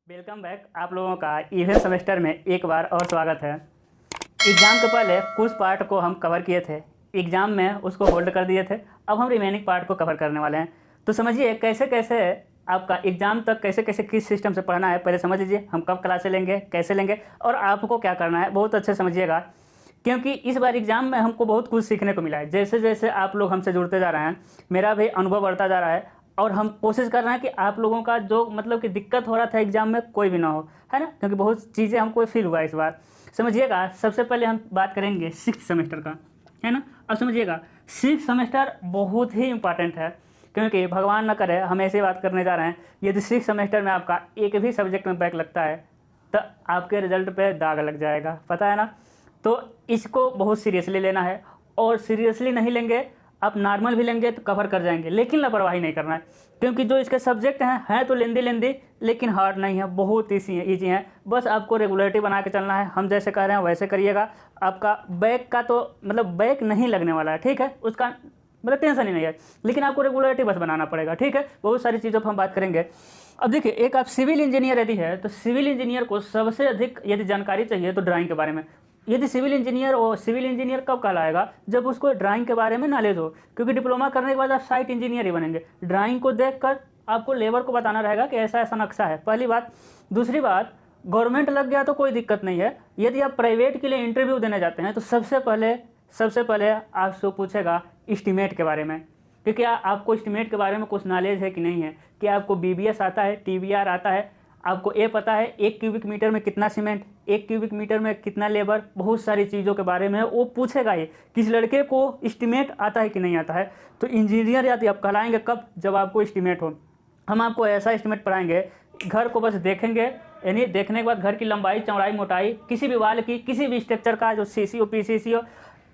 Welcome back. आप लोगों का इवेंट सेमेस्टर में एक बार और स्वागत है। एग्ज़ाम के पहले कुछ पार्ट को हम कवर किए थे, एग्ज़ाम में उसको होल्ड कर दिए थे। अब हम रिमेनिंग पार्ट को कवर करने वाले हैं। तो समझिए कैसे कैसे आपका एग्ज़ाम तक कैसे कैसे किस सिस्टम से पढ़ना है, पहले समझ लीजिए। हम कब क्लासें लेंगे, कैसे लेंगे और आपको क्या करना है, बहुत अच्छे समझिएगा। क्योंकि इस बार एग्ज़ाम में हमको बहुत कुछ सीखने को मिला है। जैसे जैसे आप लोग हमसे जुड़ते जा रहे हैं, मेरा भी अनुभव बढ़ता जा रहा है और हम कोशिश कर रहे हैं कि आप लोगों का जो मतलब कि दिक्कत हो रहा था एग्ज़ाम में कोई भी ना हो, है ना। क्योंकि बहुत चीज़ें हमको फील हुआ इस बार। समझिएगा, सबसे पहले हम बात करेंगे 6th सेमेस्टर का, है ना। अब समझिएगा 6th सेमेस्टर बहुत ही इंपॉर्टेंट है। क्योंकि भगवान न करे, हम ऐसे बात करने जा रहे हैं, यदि 6th सेमेस्टर में आपका एक भी सब्जेक्ट में बैक लगता है तो आपके रिजल्ट पे दाग लग जाएगा, पता है ना। तो इसको बहुत सीरियसली लेना है और सीरियसली नहीं लेंगे, आप नॉर्मल भी लेंगे तो कवर कर जाएंगे, लेकिन लापरवाही नहीं करना है। क्योंकि जो इसके सब्जेक्ट हैं तो लेंदी लेंदी, लेकिन हार्ड नहीं है, बहुत ईजी है। बस आपको रेगुलरिटी बना के चलना है। हम जैसे कह रहे हैं वैसे करिएगा। आपका बैक का तो मतलब बैक नहीं लगने वाला है, ठीक है, उसका मतलब टेंशन ही नहीं है। लेकिन आपको रेगुलरिटी बस बनाना पड़ेगा, ठीक है। बहुत सारी चीज़ों पर हम बात करेंगे। अब देखिए, एक आप सिविल इंजीनियर यदि है तो सिविल इंजीनियर को सबसे अधिक यदि जानकारी चाहिए तो ड्राइंग के बारे में। यदि सिविल इंजीनियर कब कहलाएगा, जब उसको ड्राइंग के बारे में नॉलेज हो। क्योंकि डिप्लोमा करने के बाद आप साइट इंजीनियर ही बनेंगे। ड्राइंग को देखकर आपको लेबर को बताना रहेगा कि ऐसा ऐसा नक्शा है, पहली बात। दूसरी बात, गवर्नमेंट लग गया तो कोई दिक्कत नहीं है। यदि आप प्राइवेट के लिए इंटरव्यू देने जाते हैं तो सबसे पहले आपसे पूछेगा एस्टीमेट के बारे में। क्योंकि आपको एस्टीमेट के बारे में कुछ नॉलेज है कि नहीं है, कि आपको बीबीएस आता है, टीबीआर आता है, आपको ये पता है 1 क्यूबिक मीटर में कितना सीमेंट, 1 क्यूबिक मीटर में कितना लेबर, बहुत सारी चीज़ों के बारे में वो पूछेगा। ही किस लड़के को एस्टीमेट आता है कि नहीं आता है। तो इंजीनियर यदि आप कहलाएंगे कब, जब आपको एस्टीमेट हो। हम आपको ऐसा एस्टीमेट पढ़ाएंगे, घर को बस देखेंगे, यानी देखने के बाद घर की लंबाई चौड़ाई मोटाई, किसी भी वाल की, किसी भी स्ट्रक्चर का, जो सीसी हो पीसीसी हो,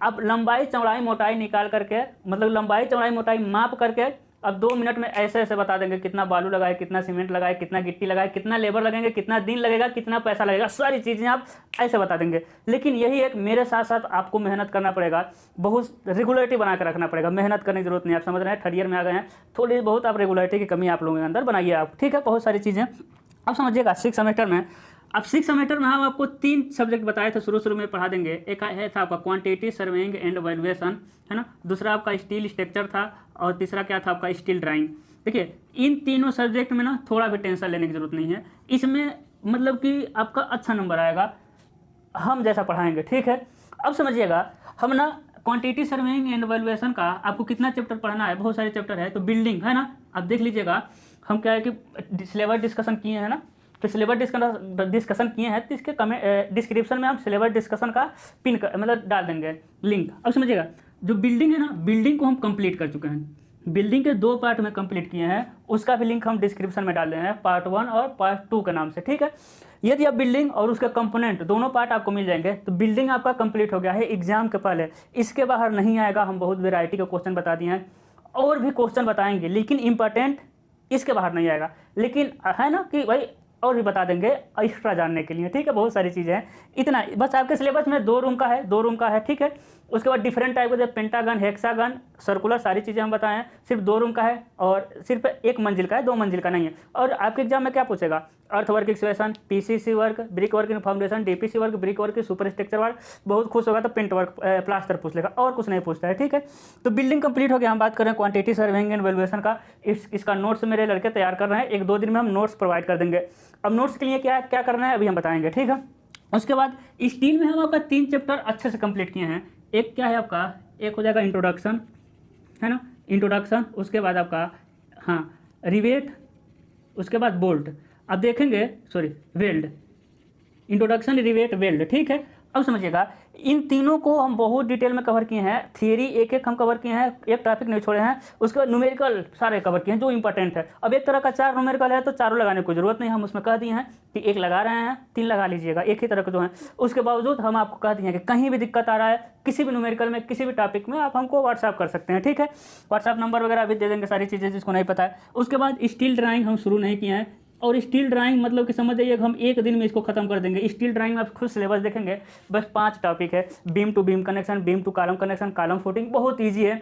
आप लंबाई चौड़ाई मोटाई निकाल करके, मतलब लंबाई चौड़ाई मोटाई माप करके अब 2 मिनट में ऐसे ऐसे बता देंगे। कितना बालू लगाए, कितना सीमेंट लगाए, कितना गिट्टी लगाए, कितना लेबर लगेंगे, कितना दिन लगेगा, कितना पैसा लगेगा, सारी चीज़ें आप ऐसे बता देंगे। लेकिन यही एक मेरे साथ साथ आपको मेहनत करना पड़ेगा, बहुत रेगुलरिटी बना कर रखना पड़ेगा। मेहनत करने की जरूरत नहीं है, आप समझ रहे हैं, 3rd ईयर में आ गए हैं, थोड़ी बहुत आप रेगुलरिटी की कमी आप लोगों के अंदर बनाइए आप, ठीक है। बहुत सारी चीज़ें अब समझिएगा 6th सेमेस्टर में। अब 6th सेमेस्टर में हम आपको 3 सब्जेक्ट बताए थे, शुरू में पढ़ा देंगे। एक है था आपका क्वांटिटी सर्वेइंग एंड वैल्यूएशन, है ना। दूसरा आपका स्टील स्ट्रक्चर था और तीसरा क्या था आपका स्टील ड्राइंग। देखिए, इन तीनों सब्जेक्ट में ना थोड़ा भी टेंशन लेने की जरूरत नहीं है। इसमें मतलब कि आपका अच्छा नंबर आएगा हम जैसा पढ़ाएंगे, ठीक है। अब समझिएगा, हम ना क्वांटिटी सर्वेइंग एंड वैल्यूएशन का आपको कितना चैप्टर पढ़ना है, बहुत सारे चैप्टर है। तो बिल्डिंग है ना, अब देख लीजिएगा, हम क्या है कि सिलेबस डिस्कशन किए हैं ना, तो सिलेबस डिस्कशन किए हैं तो इसके डिस्क्रिप्शन में हम सिलेबस डिस्कशन का पिन मतलब डाल देंगे लिंक। अब समझिएगा, जो बिल्डिंग है ना, बिल्डिंग को हम कंप्लीट कर चुके हैं। बिल्डिंग के 2 पार्ट में कंप्लीट किए हैं, उसका भी लिंक हम डिस्क्रिप्शन में डाल रहे हैं, पार्ट 1 और पार्ट 2 के नाम से, ठीक है। यदि आप बिल्डिंग और उसका कंपोनेंट दोनों पार्ट आपको मिल जाएंगे तो बिल्डिंग आपका कंप्लीट हो गया है एग्जाम के पहले। इसके बाहर नहीं आएगा। हम बहुत वेराइटी के क्वेश्चन बता दिए हैं, और भी क्वेश्चन बताएंगे, लेकिन इंपॉर्टेंट इसके बाहर नहीं आएगा। लेकिन है ना कि भाई और भी बता देंगे एक्स्ट्रा जानने के लिए, ठीक है। बहुत सारी चीज़ें हैं, इतना बस। आपके सिलेबस में 2 रूम का है, ठीक है। उसके बाद डिफरेंट टाइप के पेंटागन, हेक्सागन, सर्कुलर, सारी चीज़ें हम बताएं। सिर्फ 2 रूम का है और सिर्फ 1 मंजिल का है, 2 मंजिल का नहीं है। और आपके एग्जाम में क्या पूछेगा, अर्थ work excavation, PCC work, brick work in foundation, DPC work, brick work, super structure work, बहुत खुश होगा तो पेंट वर्क, प्लास्टर पूछ लेगा, और कुछ नहीं पूछता है, ठीक है। तो बिल्डिंग कंप्लीट हो गया। हम बात करें क्वांटिटी सर्वेइंग एंड वैल्यूएशन का। इसका नोट्स मेरे लड़के तैयार कर रहे हैं, 1-2 दिन में हम नोट्स प्रोवाइड कर देंगे। अब नोट्स के लिए क्या क्या करना है अभी हम बताएंगे, ठीक है। उसके बाद स्टील में हम आपका 3 चैप्टर अच्छे से कंप्लीट किए हैं। एक क्या है आपका, एक हो जाएगा इंट्रोडक्शन, है ना, इंट्रोडक्शन। उसके बाद आपका रिवेट, उसके बाद बोल्ट, अब देखेंगे, वेल्ड, इंट्रोडक्शन, रिवेट, वेल्ड, ठीक है। अब समझिएगा, इन तीनों को हम बहुत डिटेल में कवर किए हैं। थियरी एक हम कवर किए हैं, एक टॉपिक नहीं छोड़े हैं। उसके बाद न्यूमेरिकल सारे कवर किए हैं जो इंपॉर्टेंट है। अब एक तरह का 4 न्यूमेरिकल है तो चारों लगाने की जरूरत नहीं, हम उसमें कह दिए हैं कि 1 लगा रहे हैं, 3 लगा लीजिएगा, एक ही तरह के जो है। उसके बावजूद हम आपको कह दिए हैं कि कहीं भी दिक्कत आ रहा है, किसी भी न्यूमेरिकल में, किसी भी टॉपिक में, आप हमको व्हाट्सअप कर सकते हैं, ठीक है। व्हाट्सअप नंबर वगैरह भी दे देंगे, सारी चीज़ें जिसको नहीं पता है। उसके बाद स्टील ड्राइंग हम शुरू नहीं किए हैं, और स्टील ड्राइंग मतलब कि समझ जाइए हम 1 दिन में इसको खत्म कर देंगे। स्टील ड्राइंग में आप खुद सिलेबस देखेंगे, बस 5 टॉपिक है। Beam to beam connection, beam to column connection, column footing, बहुत ईजी है,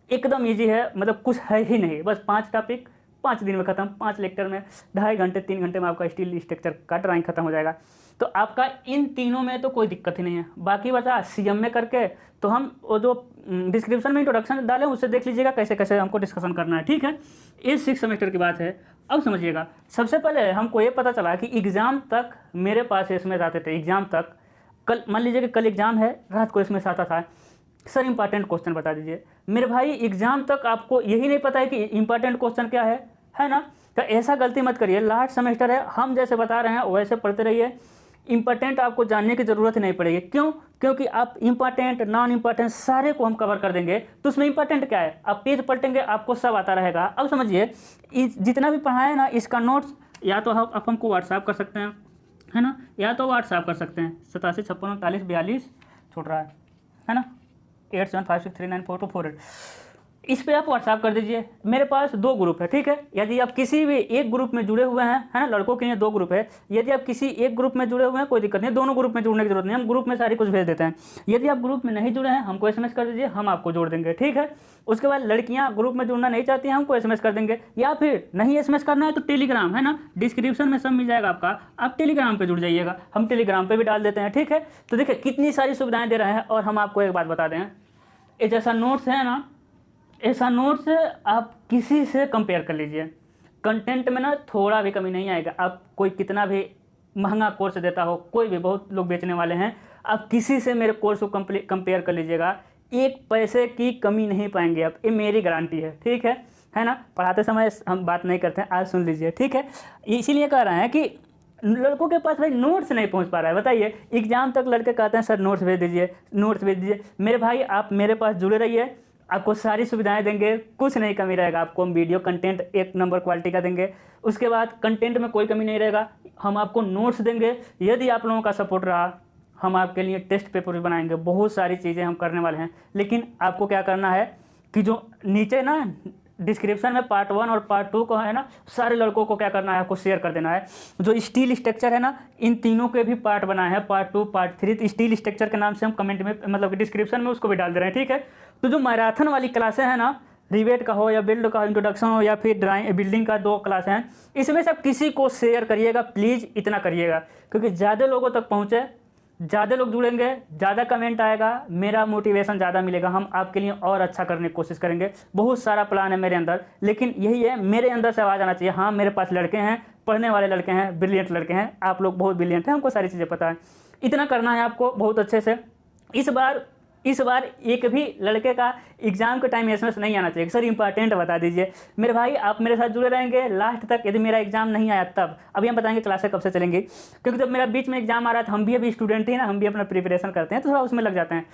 एकदम ईजी है, मतलब कुछ है ही नहीं, बस 5 टॉपिक 5 दिन में ख़त्म, 5 लेक्चर में 2.5 घंटे 3 घंटे में आपका स्टील स्ट्रक्चर का ड्राइंग खत्म हो जाएगा। तो आपका इन तीनों में तो कोई दिक्कत ही नहीं है। बाकी बचा CMA करके, तो हम वो जो डिस्क्रिप्शन में इंट्रोडक्शन डालें उससे देख लीजिएगा कैसे कैसे हमको डिस्कशन करना है, ठीक है। ये 6 सेमेस्टर की बात है। अब समझिएगा, सबसे पहले हमको ये पता चला कि एग्ज़ाम तक मेरे पास इसमें आते थे। एग्ज़ाम तक कल मान लीजिए कि कल एग्ज़ाम है, रात को इसमें से आता था सर इंपॉर्टेंट क्वेश्चन बता दीजिए। मेरे भाई एग्ज़ाम तक आपको यही नहीं पता है कि इंपॉर्टेंट क्वेश्चन क्या है ना। तो ऐसा गलती मत करिए, लास्ट सेमेस्टर है, हम जैसे बता रहे हैं वैसे पढ़ते रहिए। इंपॉर्टेंट आपको जानने की ज़रूरत नहीं पड़ेगी। क्यों? क्योंकि आप इंपॉर्टेंट नॉन इंपॉर्टेंट सारे को हम कवर कर देंगे। तो उसमें इंपॉर्टेंट क्या है, आप पेज पलटेंगे आपको सब आता रहेगा। अब समझिए, जितना भी पढ़ाया है ना, इसका नोट्स या तो आप हमको व्हाट्सएप कर सकते हैं, है ना, या तो व्हाट्सएप कर सकते हैं 87 56 39 42 छूट रहा है ना, 8756394248 इस पे आप व्हाट्सएप कर दीजिए। मेरे पास 2 ग्रुप है, ठीक है। यदि आप किसी भी एक ग्रुप में जुड़े हुए हैं, है ना, लड़कों के लिए 2 ग्रुप है। यदि आप किसी एक ग्रुप में जुड़े हुए हैं कोई दिक्कत नहीं, दोनों ग्रुप में जुड़ने की जरूरत नहीं, हम ग्रुप में सारी कुछ भेज देते हैं। यदि आप ग्रुप में नहीं जुड़े हैं हमको SMS कर दीजिए, हम आपको जोड़ देंगे, ठीक है। उसके बाद लड़कियां ग्रुप में जुड़ना नहीं चाहती हैं, हमको SMS कर देंगे। या फिर नहीं SMS करना है तो टेलीग्राम है ना, डिस्क्रिप्शन में सब मिल जाएगा आपका, आप टेलीग्राम पे जुड़ जाइएगा, हम टेलीग्राम पे भी डाल देते हैं, ठीक है। तो देखिए कितनी सारी सुविधाएं दे रहे हैं। और हम आपको एक बात बता दें, ये जैसा नोट्स है ना, ऐसा नोट्स आप किसी से कंपेयर कर लीजिए, कंटेंट में ना थोड़ा भी कमी नहीं आएगा। आप कोई कितना भी महंगा कोर्स देता हो, कोई भी, बहुत लोग बेचने वाले हैं, आप किसी से मेरे कोर्स को कंपेयर कर लीजिएगा, 1 पैसे की कमी नहीं पाएंगे आप, ये मेरी गारंटी है, ठीक है ना। पढ़ाते समय हम बात नहीं करते हैं, आज सुन लीजिए, ठीक है। इसीलिए कह रहे हैं कि लड़कों के पास भाई नोट्स नहीं पहुंच पा रहा है। बताइए, एग्जाम तक लड़के कहते हैं सर नोट्स भेज दीजिए, नोट्स भेज दीजिए। मेरे भाई आप मेरे पास जुड़े रहिए, आपको सारी सुविधाएं देंगे, कुछ नहीं कमी रहेगा। आपको हम वीडियो कंटेंट 1 नंबर क्वालिटी का देंगे। उसके बाद कंटेंट में कोई कमी नहीं रहेगा, हम आपको नोट्स देंगे। यदि आप लोगों का सपोर्ट रहा, हम आपके लिए टेस्ट पेपर भी बनाएंगे, बहुत सारी चीज़ें हम करने वाले हैं। लेकिन आपको क्या करना है कि जो नीचे ना डिस्क्रिप्शन में पार्ट 1 और पार्ट 2 को है ना, सारे लड़कों को क्या करना है, आपको शेयर कर देना है। जो स्टील स्ट्रक्चर है ना, इन तीनों के भी पार्ट बनाए हैं, पार्ट 2 पार्ट 3। स्टील स्ट्रक्चर के नाम से हम कमेंट में मतलब डिस्क्रिप्शन में उसको भी डाल दे रहे हैं, ठीक है। तो जो मैराथन वाली क्लासें हैं ना, रिवेट का हो या बिल्ड का इंट्रोडक्शन हो या फिर बिल्डिंग का 2 क्लास हैं, इसमें से आप किसी को शेयर करिएगा, प्लीज़ इतना करिएगा, क्योंकि ज़्यादा लोगों तक पहुँचे, ज़्यादा लोग जुड़ेंगे, ज़्यादा कमेंट आएगा, मेरा मोटिवेशन ज़्यादा मिलेगा, हम आपके लिए और अच्छा करने की कोशिश करेंगे। बहुत सारा प्लान है मेरे अंदर, लेकिन यही है, मेरे अंदर से आवाज़ आना चाहिए। हाँ, मेरे पास लड़के हैं, पढ़ने वाले लड़के हैं, ब्रिलियंट लड़के हैं, आप लोग बहुत ब्रिलियंट हैं, हमको सारी चीज़ें पता है। इतना करना है आपको बहुत अच्छे से। इस बार एक भी लड़के का एग्जाम के टाइम SMS नहीं आना चाहिए सर इंपॉर्टेंट बता दीजिए। मेरे भाई आप मेरे साथ जुड़े रहेंगे लास्ट तक। यदि मेरा एग्जाम नहीं आया तब, अभी हम बताएंगे क्लासें कब से चलेंगी, क्योंकि जब मेरा बीच में एग्जाम आ रहा था, हम भी अभी स्टूडेंट ही ना, हम भी अपना प्रिपरेशन करते हैं, तो थोड़ा उसमें लग जाते हैं।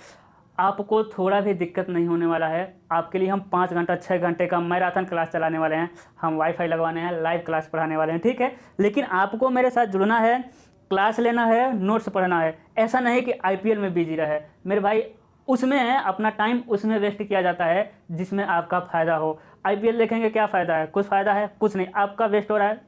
आपको थोड़ा भी दिक्कत नहीं होने वाला है। आपके लिए हम 5 घंटा 6 घंटे का मैराथन क्लास चलाने वाले हैं, हम वाईफाई लगवाने हैं, लाइव क्लास पढ़ाने वाले हैं, ठीक है। लेकिन आपको मेरे साथ जुड़ना है, क्लास लेना है, नोट्स पढ़ना है। ऐसा नहीं कि IPL में बिजी रहे मेरे भाई, उसमें अपना टाइम उसमें वेस्ट किया जाता है जिसमें आपका फ़ायदा हो। IPL देखेंगे क्या फ़ायदा है, कुछ फ़ायदा है, कुछ नहीं, आपका वेस्ट हो रहा है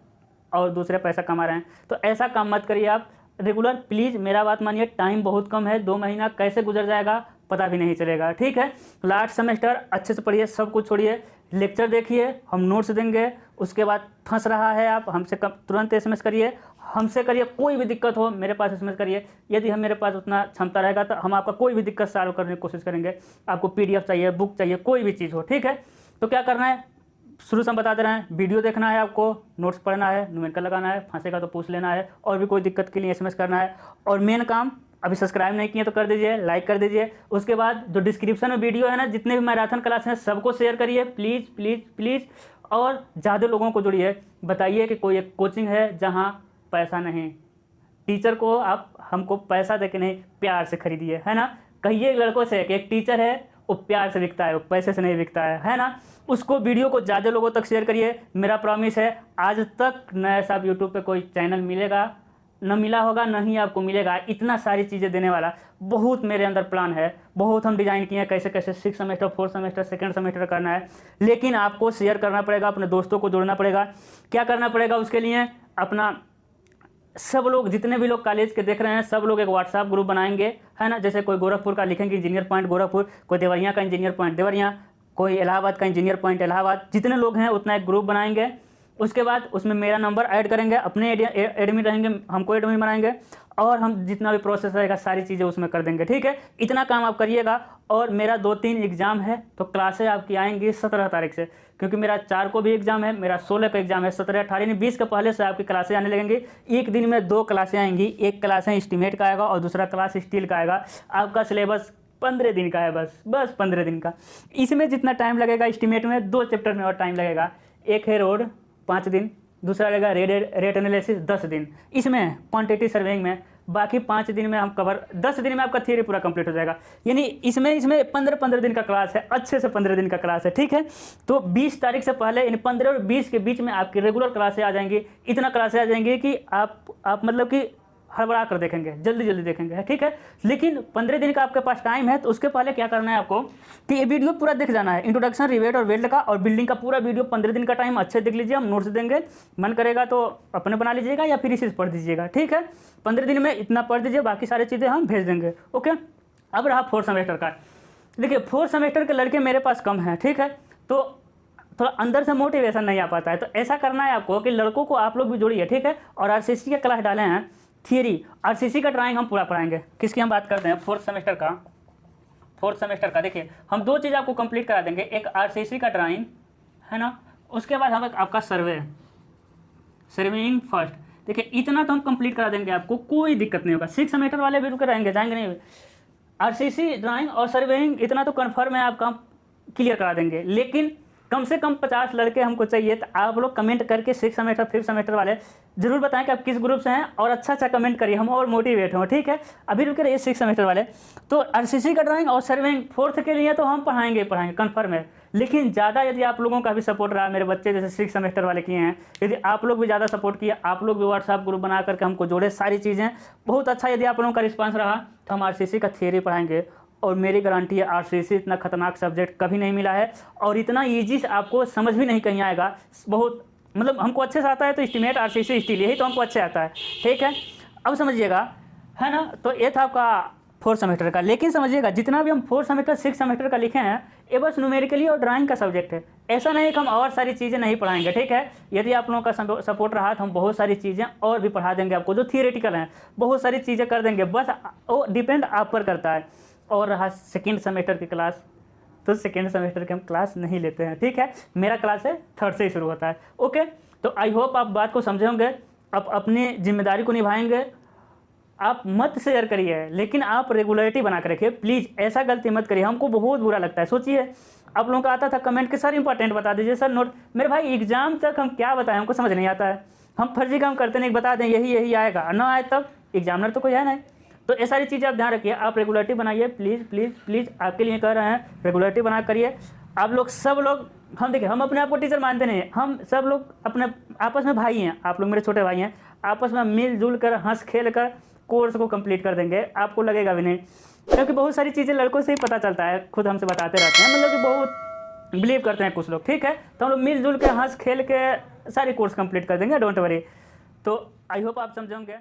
और दूसरे पैसा कमा रहे हैं। तो ऐसा काम मत करिए आप रेगुलर, प्लीज़ मेरा बात मानिए। टाइम बहुत कम है, 2 महीना कैसे गुजर जाएगा पता भी नहीं चलेगा, ठीक है। लास्ट सेमेस्टर अच्छे से पढ़िए, सब कुछ छोड़िए, लेक्चर देखिए, हम नोट्स देंगे। उसके बाद फंस रहा है आप, हमसे तुरंत SMS करिए, हमसे करिए। कोई भी दिक्कत हो मेरे पास SMS करिए। यदि हम मेरे पास उतना क्षमता रहेगा तो हम आपका कोई भी दिक्कत सॉल्व करने की कोशिश करेंगे। आपको PDF चाहिए, बुक चाहिए, कोई भी चीज़ हो, ठीक है। तो क्या करना है, शुरू से हम बता दे रहे हैं, वीडियो देखना है आपको, नोट्स पढ़ना है, न्यूमेरिकल लगाना है, फंसेगा तो पूछ लेना है, और भी कोई दिक्कत के लिए SMS करना है। और मेन काम, अभी सब्सक्राइब नहीं किए तो कर दीजिए, लाइक कर दीजिए। उसके बाद जो डिस्क्रिप्शन में वीडियो है ना, जितने भी मैराथन क्लास हैं सबको शेयर करिए, प्लीज़ प्लीज़ प्लीज़। और ज़्यादा लोगों को जुड़िए, बताइए कि कोई एक कोचिंग है जहाँ पैसा नहीं, टीचर को आप हमको पैसा दे के नहीं, प्यार से खरीदिए, है ना। कहिए लड़कों से कि एक टीचर है वो प्यार से बिकता है, वो पैसे से नहीं बिकता है ना। उसको वीडियो को ज़्यादा लोगों तक शेयर करिए। मेरा प्रॉमिस है, आज तक न ऐसा यूट्यूब पे कोई चैनल मिलेगा, न मिला होगा, न ही आपको मिलेगा, इतना सारी चीज़ें देने वाला। बहुत मेरे अंदर प्लान है, बहुत हम डिज़ाइन किए हैं कैसे कैसे 6 सेमेस्टर 4 सेमेस्टर 2nd सेमेस्टर करना है। लेकिन आपको शेयर करना पड़ेगा, अपने दोस्तों को जोड़ना पड़ेगा। क्या करना पड़ेगा उसके लिए, अपना सब लोग, जितने भी लोग कॉलेज के देख रहे हैं, सब लोग एक व्हाट्सएप ग्रुप बनाएंगे, है ना। जैसे कोई गोरखपुर का लिखेंगे इंजीनियर पॉइंट गोरखपुर, कोई देवरिया का इंजीनियर पॉइंट देवरिया, कोई इलाहाबाद का इंजीनियर पॉइंट इलाहाबाद, जितने लोग हैं उतना एक ग्रुप बनाएंगे। उसके बाद उसमें मेरा नंबर ऐड करेंगे, अपने एडमिन रहेंगे, हमको एडमिन बनाएंगे और हम जितना भी प्रोसेस रहेगा सारी चीज़ें उसमें कर देंगे। ठीक है, इतना काम आप करिएगा। और मेरा 2-3 एग्ज़ाम है, तो क्लासें आपकी आएंगी 17 तारीख से, क्योंकि मेरा 4 को भी एग्ज़ाम है, मेरा 16 का एग्ज़ाम है, 17, 18 यानी 20 के पहले से आपकी क्लासें आने लगेंगी। एक दिन में 2 क्लासें आएंगी, एक क्लास है एस्टीमेट का आएगा और दूसरा क्लास स्टील का आएगा। आपका सिलेबस 15 दिन का है, बस 15 दिन का। इसमें जितना टाइम लगेगा एस्टीमेट में 2 चैप्टर में और टाइम लगेगा। एक है रोड 5 दिन, दूसरा लगेगा रेट एनालिसिस 10 दिन, इसमें क्वांटिटी सर्वेइंग में बाकी 5 दिन में हम कवर, 10 दिन में आपका थियरी पूरा कंप्लीट हो जाएगा। यानी इसमें 15 दिन का क्लास है, अच्छे से 15 दिन का क्लास है। ठीक है, तो 20 तारीख से पहले यानी 15 और 20 के बीच में आपकी रेगुलर क्लासें आ जाएंगी। इतना क्लासें आ जाएंगी कि आप मतलब कि हड़बड़ा कर देखेंगे, जल्दी देखेंगे। ठीक है, लेकिन 15 दिन का आपके पास टाइम है, तो उसके पहले क्या करना है आपको कि ये वीडियो पूरा देख जाना है, इंट्रोडक्शन, रिवेट और वेल्ड का और बिल्डिंग का पूरा वीडियो 15 दिन का टाइम अच्छे देख लीजिए। हम नोट्स देंगे, मन करेगा तो अपने बना लीजिएगा या फिर इसी से पढ़ दीजिएगा। ठीक है, 15 दिन में इतना पढ़ दीजिए, बाकी सारी चीज़ें हम भेज देंगे। ओके, अब रहा 4th सेमेस्टर का। देखिए 4th सेमेस्टर के लड़के मेरे पास कम हैं। ठीक है, तो थोड़ा अंदर से मोटिवेशन नहीं आ पाता है, तो ऐसा करना है आपको कि लड़कों को आप लोग भी जोड़िए। ठीक है, और आरसीसी का क्लास डाले हैं थियरी, आरसीसी का ड्राइंग हम पूरा पढ़ाएंगे। किसकी हम बात करते हैं? 4th सेमेस्टर का। 4th सेमेस्टर का देखिए हम 2 चीज़ आपको कंप्लीट करा देंगे, एक आरसीसी का ड्राइंग है ना, उसके बाद हम आपका सर्वेइंग फर्स्ट। देखिए इतना तो हम कंप्लीट करा देंगे, आपको कोई दिक्कत नहीं होगा। 6th सेमेस्टर वाले भी रुके रहेंगे, जाएंगे नहीं। आरसीसी ड्राइंग और सर्वेइंग इतना तो कन्फर्म है आपका क्लियर करा देंगे, लेकिन कम से कम 50 लड़के हमको चाहिए। तो आप लोग कमेंट करके 6th सेमेस्टर 5th सेमेस्टर वाले जरूर बताएं कि आप किस ग्रुप से हैं, और अच्छा कमेंट करिए, हम और मोटिवेट हों। ठीक है, अभी रुके रहिए 6th सेमेस्टर वाले। तो आरसीसी का ड्राइंग और सर्वेइंग 4th के लिए तो हम पढ़ाएंगे कन्फर्म है, लेकिन ज़्यादा यदि आप लोगों का भी सपोर्ट रहा, मेरे बच्चे जैसे 6th सेमेस्टर वाले किए हैं, यदि आप लोग भी ज़्यादा सपोर्ट किए, आप लोग भी व्हाट्सएप ग्रुप बना करके हमको जोड़े, सारी चीज़ें बहुत अच्छा यदि आप लोगों का रिस्पांस रहा, तो हम आरसीसी का थियरी पढ़ाएंगे। और मेरी गारंटी है आरसीसी इतना खतरनाक सब्जेक्ट कभी नहीं मिला है, और इतना ईजी आपको समझ भी नहीं कहीं आएगा। बहुत मतलब हमको अच्छे से आता है, तो एस्टीमेट, आरसीसी, स्टील यही तो हमको अच्छे आता है। ठीक है, अब समझिएगा, है ना। तो ये था आपका 4th सेमेस्टर का। लेकिन समझिएगा जितना भी हम 4th सेमेस्टर 6th सेमेस्टर का लिखे हैं, ये बस न्यूमेरिकली और ड्राइंग का सब्जेक्ट है। ऐसा नहीं कि हम और सारी चीज़ें नहीं पढ़ाएंगे। ठीक है, यदि आप लोगों का सपोर्ट रहा तो हम बहुत सारी चीज़ें और भी पढ़ा देंगे आपको, जो थियरेटिकल हैं बहुत सारी चीज़ें कर देंगे, बस वो डिपेंड आप पर करता है। और रहा 2nd सेमेस्टर की क्लास, तो 2nd सेमेस्टर की हम क्लास नहीं लेते हैं। ठीक है, मेरा क्लास है 3rd से ही शुरू होता है। ओके, तो आई होप आप बात को समझे होंगे, आप अपनी जिम्मेदारी को निभाएंगे। आप मत शेयर करिए, लेकिन आप रेगुलरिटी बना कर रखिए प्लीज़, ऐसा गलती मत करिए, हमको बहुत बुरा लगता है। सोचिए आप लोगों का आता था कमेंट के सर इंपॉर्टेंट बता दीजिए, सर नोट। मेरे भाई एग्जाम तक हम क्या बताएं, हमको समझ नहीं आता है। हम फर्जी काम करते नहीं, बता दें यही आएगा, ना आए तब एग्जामिनर तो कोई है नहीं। तो ये सारी चीज़ें आप ध्यान रखिए, आप रेगुलरिटी बनाइए प्लीज़, आपके लिए कह रहे हैं, रेगुलरिटी बना करिए। आप लोग सब लोग, हम देखिए हम अपने आप को टीचर मानते नहीं, हम सब लोग अपने आपस में भाई हैं, आप लोग मेरे छोटे भाई हैं, आपस में मिलजुल कर हंस खेल कर कोर्स को कंप्लीट कर देंगे, आपको लगेगा भी नहीं। क्योंकि बहुत सारी चीज़ें लड़कों से ही पता चलता है, खुद हमसे बताते रहते हैं, मतलब कि बहुत बिलीव करते हैं कुछ लोग। ठीक है, तो हम लोग मिलजुल के हंस खेल के सारी कोर्स कंप्लीट कर देंगे, डोंट वरी। तो आई होप आप समझेंगे।